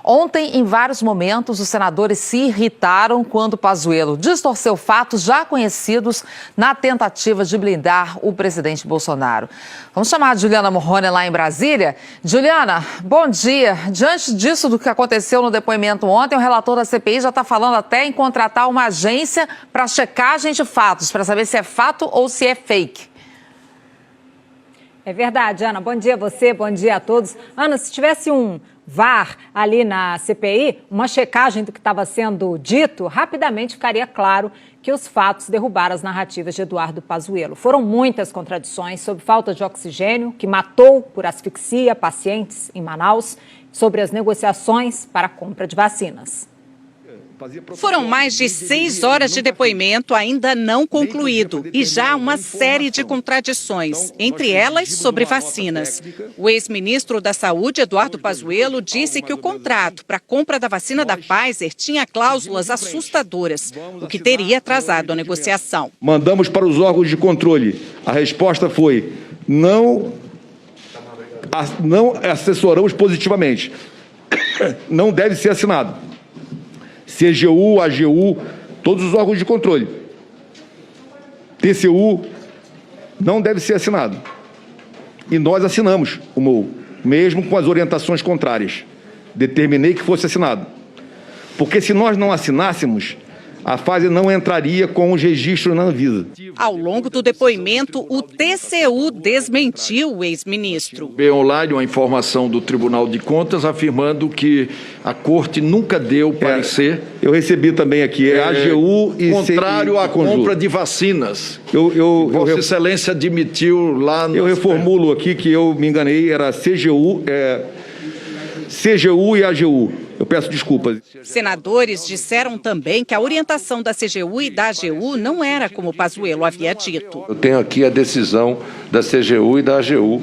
Ontem, em vários momentos, os senadores se irritaram quando Pazuello distorceu fatos já conhecidos na tentativa de blindar o presidente Bolsonaro. Vamos chamar a Juliana Morrone lá em Brasília. Juliana, bom dia. Diante disso do que aconteceu no depoimento ontem, o relator da CPI já está falando até em contratar uma agência para checagem de fatos, para saber se é fato ou se é fake. É verdade, Ana. Bom dia a você, bom dia a todos. Ana, se tivesse um VAR ali na CPI, uma checagem do que estava sendo dito, rapidamente ficaria claro que os fatos derrubaram as narrativas de Eduardo Pazuello. Foram muitas contradições sobre falta de oxigênio, que matou por asfixia pacientes em Manaus, sobre as negociações para a compra de vacinas. Foram mais de 6 horas de depoimento ainda não concluído e já uma série de contradições, entre elas sobre vacinas. O ex-ministro da Saúde, Eduardo Pazuello, disse que o contrato para a compra da vacina da Pfizer tinha cláusulas assustadoras, o que teria atrasado a negociação. Mandamos para os órgãos de controle. A resposta foi: não assessoramos positivamente. Não deve ser assinado. CGU, AGU, todos os órgãos de controle. TCU, não deve ser assinado. E nós assinamos o MOU, mesmo com as orientações contrárias. Determinei que fosse assinado. Porque se nós não assinássemos, a Pfizer não entraria com os registros na Anvisa. Ao longo do depoimento, o TCU desmentiu o ex-ministro. Online, uma informação do Tribunal de Contas afirmando que a Corte nunca deu parecer. Eu recebi também aqui, AGU e contrário à compra de vacinas. Vossa Excelência admitiu lá no... Eu reformulo aqui que eu me enganei, era CGU e AGU. Eu peço desculpas. Senadores disseram também que a orientação da CGU e da AGU não era como Pazuello havia dito. Eu tenho aqui a decisão da CGU e da AGU,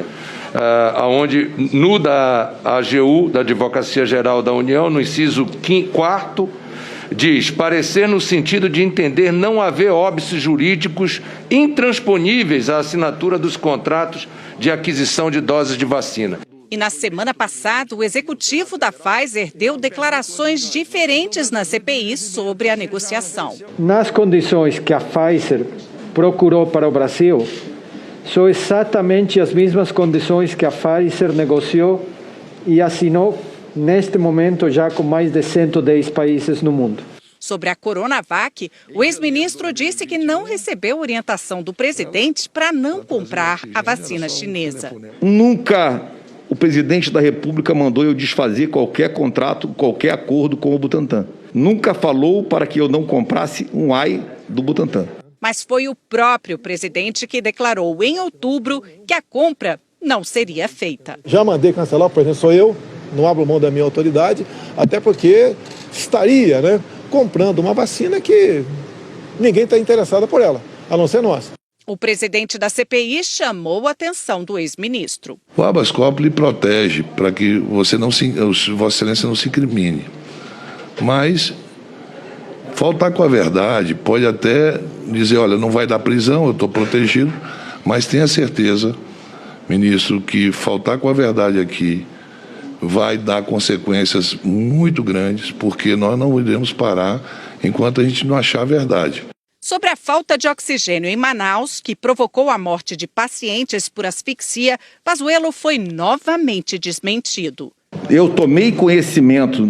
onde no da AGU, da Advocacia Geral da União, no inciso 4º, diz: parecer no sentido de entender não haver óbices jurídicos intransponíveis à assinatura dos contratos de aquisição de doses de vacina. E na semana passada, o executivo da Pfizer deu declarações diferentes na CPI sobre a negociação. Nas condições que a Pfizer procurou para o Brasil, são exatamente as mesmas condições que a Pfizer negociou e assinou neste momento já com mais de 110 países no mundo. Sobre a Coronavac, o ex-ministro disse que não recebeu orientação do presidente para não comprar a vacina chinesa. Nunca o presidente da República mandou eu desfazer qualquer contrato, qualquer acordo com o Butantan. Nunca falou para que eu não comprasse um AI do Butantan. Mas foi o próprio presidente que declarou em outubro que a compra não seria feita. Já mandei cancelar, por exemplo, sou eu, não abro mão da minha autoridade, até porque estaria, comprando uma vacina que ninguém está interessado por ela, a não ser nós. O presidente da CPI chamou a atenção do ex-ministro. O habeas corpus lhe protege para que Vossa Excelência não se incrimine. Mas faltar com a verdade pode até dizer: olha, não vai dar prisão, eu estou protegido, mas tenha certeza, ministro, que faltar com a verdade aqui vai dar consequências muito grandes, porque nós não iremos parar enquanto a gente não achar a verdade. Sobre a falta de oxigênio em Manaus, que provocou a morte de pacientes por asfixia, Pazuello foi novamente desmentido. Eu tomei conhecimento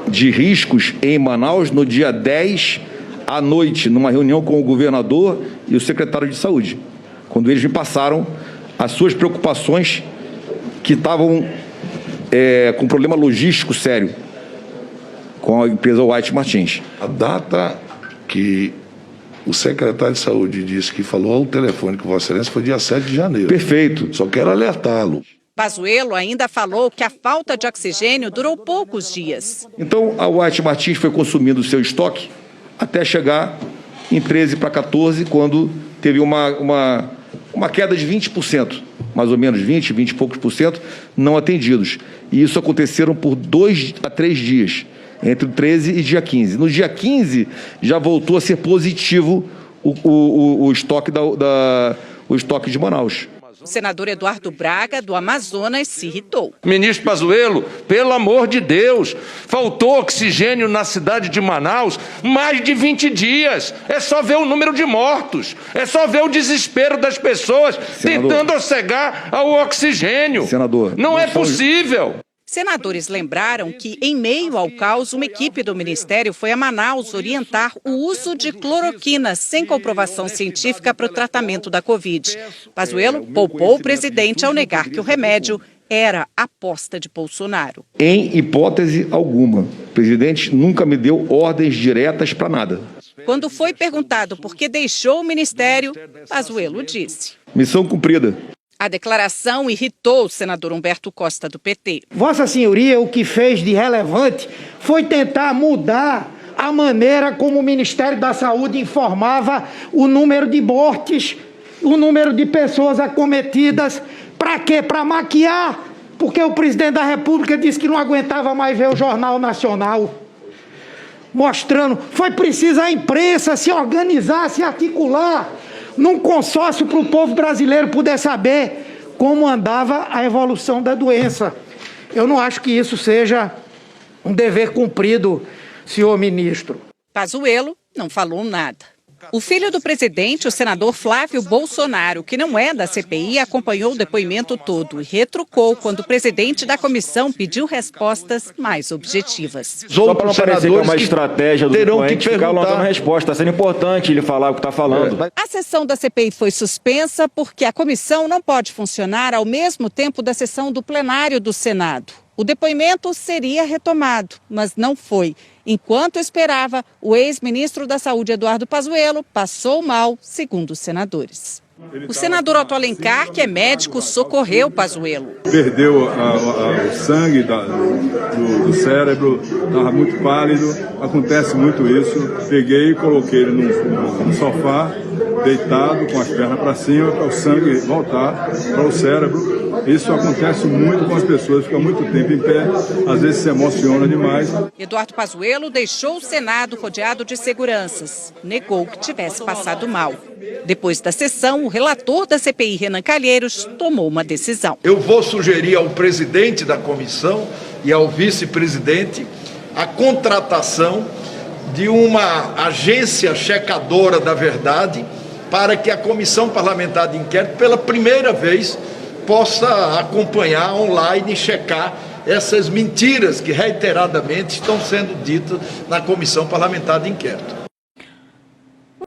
de riscos em Manaus no dia 10 à noite, numa reunião com o governador e o secretário de saúde, quando eles me passaram as suas preocupações que estavam com um problema logístico sério com a empresa White Martins. A data que o secretário de Saúde disse que falou ao telefone com Vossa Excelência foi dia 7 de janeiro. Perfeito. Só quero alertá-lo. Pazuello ainda falou que a falta de oxigênio durou poucos dias. Então, a White Martins foi consumindo o seu estoque até chegar em 13 para 14, quando teve uma queda de 20%, mais ou menos 20 e poucos por cento não atendidos. E isso aconteceram por 2 a 3 dias. Entre o 13 e dia 15. No dia 15, já voltou a ser positivo o estoque, o estoque de Manaus. senador Eduardo Braga, do Amazonas, se irritou. Ministro Pazuello, pelo amor de Deus, faltou oxigênio na cidade de Manaus mais de 20 dias. É só ver o número de mortos, é só ver o desespero das pessoas tentando cegar ao oxigênio. Senador, não é possível. Senadores lembraram que, em meio ao caos, uma equipe do Ministério foi a Manaus orientar o uso de cloroquina sem comprovação científica para o tratamento da Covid. Pazuello poupou o presidente ao negar que o remédio era aposta de Bolsonaro. Em hipótese alguma, o presidente nunca me deu ordens diretas para nada. Quando foi perguntado por que deixou o ministério, Pazuello disse: Missão cumprida. A declaração irritou o senador Humberto Costa, do PT. Vossa Senhoria, o que fez de relevante foi tentar mudar a maneira como o Ministério da Saúde informava o número de mortes, o número de pessoas acometidas. Para quê? Para maquiar, porque o presidente da República disse que não aguentava mais ver o Jornal Nacional mostrando. Foi preciso a imprensa se organizar, se articular num consórcio para o povo brasileiro poder saber como andava a evolução da doença. Eu não acho que isso seja um dever cumprido, senhor ministro. Pazuello não falou nada. O filho do presidente, o senador Flávio Bolsonaro, que não é da CPI, acompanhou o depoimento todo e retrucou quando o presidente da comissão pediu respostas mais objetivas. Só para não parecer que é uma estratégia do depoente ficar lançando resposta. Está sendo importante ele falar o que está falando. A sessão da CPI foi suspensa porque a comissão não pode funcionar ao mesmo tempo da sessão do plenário do Senado. O depoimento seria retomado, mas não foi. Enquanto esperava, o ex-ministro da Saúde, Eduardo Pazuello, passou mal, segundo os senadores. O senador Otto Alencar, que é médico, socorreu Pazuello. Perdeu o sangue do cérebro, estava muito pálido, acontece muito isso. Peguei e coloquei ele no sofá, deitado, com as pernas para cima, para o sangue voltar para o cérebro. Isso acontece muito com as pessoas, ficam muito tempo em pé, às vezes se emociona demais. Eduardo Pazuello deixou o Senado rodeado de seguranças. Negou que tivesse passado mal. Depois da sessão, o relator da CPI, Renan Calheiros, tomou uma decisão. Eu vou sugerir ao presidente da comissão e ao vice-presidente a contratação de uma agência checadora da verdade para que a Comissão Parlamentar de Inquérito, pela primeira vez, possa acompanhar online e checar essas mentiras que reiteradamente estão sendo ditas na Comissão Parlamentar de Inquérito.